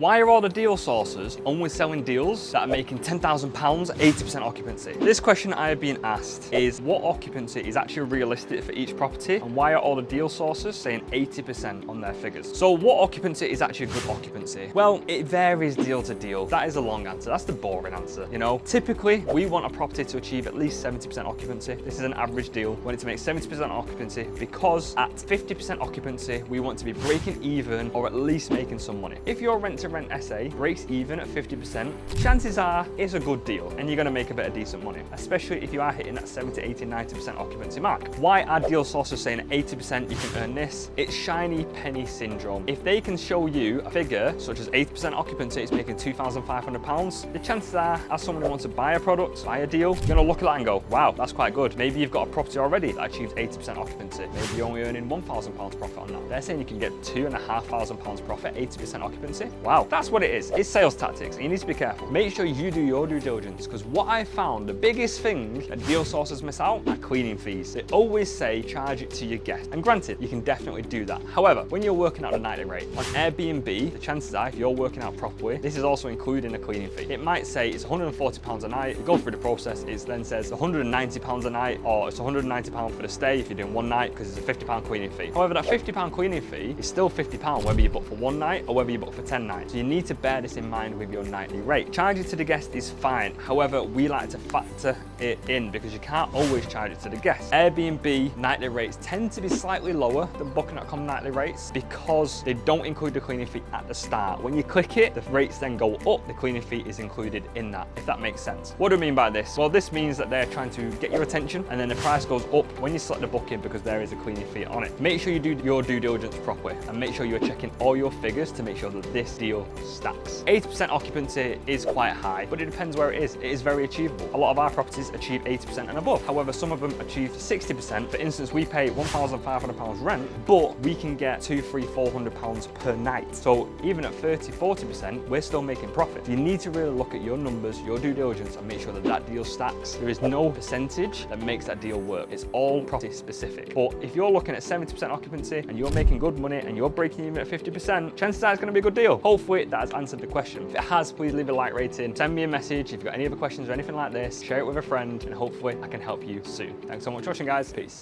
Why are all the deal sources only selling deals that are making £10,000, 80% occupancy? This question I have been asked is what occupancy is actually realistic for each property, and why are all the deal sources saying 80% on their figures? So what occupancy is actually a good occupancy? Well, it varies deal to deal. That is a long answer. That's the boring answer, you know? Typically, we want a property to achieve at least 70% occupancy. This is an average deal. We want it to make 70% occupancy because at 50% occupancy, we want to be breaking even or at least making some money. If your rent to rent SA breaks even at 50%, chances are it's a good deal and you're going to make a bit of decent money, especially if you are hitting that 70, 80, 90% occupancy mark. Why are deal sources saying at 80% you can earn this? It's shiny penny syndrome. If they can show you a figure such as 80% occupancy is making £2,500, the chances are, as someone who wants to buy a product, buy a deal, you're going to look at that and go, wow, that's quite good. Maybe you've got a property already that achieves 80% occupancy. Maybe you're only earning £1,000 profit on that. They're saying you can get £2,500 profit, 80% occupancy. Wow, that's what it is. It's sales tactics, and you need to be careful. Make sure you do your due diligence, because what I found, the biggest thing that deal sources miss out are cleaning fees. They always say charge it to your guest, and granted, you can definitely do that. However, when you're working out a nightly rate on Airbnb, the chances are, if you're working out properly, this is also including a cleaning fee. It might say it's £140 a night. You go through the process, it then says £190 a night, or it's £190 for the stay if you're doing one night, because it's a £50 cleaning fee. However, that £50 cleaning fee is still £50 whether you book for one night or whether you book for 10 nights. So you need to bear this in mind with your nightly rate. Charging to the guest is fine. However, we like to factor it in because you can't always charge it to the guest. Airbnb nightly rates tend to be slightly lower than Booking.com nightly rates because they don't include the cleaning fee at the start. When you click it, the rates then go up. The cleaning fee is included in that, if that makes sense. What do I mean by this? Well, this means that they're trying to get your attention and then the price goes up when you select the booking because there is a cleaning fee on it. Make sure you do your due diligence properly and make sure you're checking all your figures to make sure that this deal stacks. 80% occupancy is quite high, but it depends where it is. It is very achievable. A lot of our properties achieve 80% and above. However, some of them achieve 60%. For instance, we pay £1,500 rent, but we can get £200, £300, £400 per night. So even at 30, 40%, we're still making profit. You need to really look at your numbers, your due diligence, and make sure that that deal stacks. There is no percentage that makes that deal work. It's all property specific. But if you're looking at 70% occupancy and you're making good money and you're breaking even at 50%, chances are it's going to be a good deal. Hopefully that has answered the question. If it has, please leave a like rating. Send me a message if you've got any other questions or anything like this. Share it with a friend and hopefully I can help you soon. Thanks so much for watching, guys. Peace.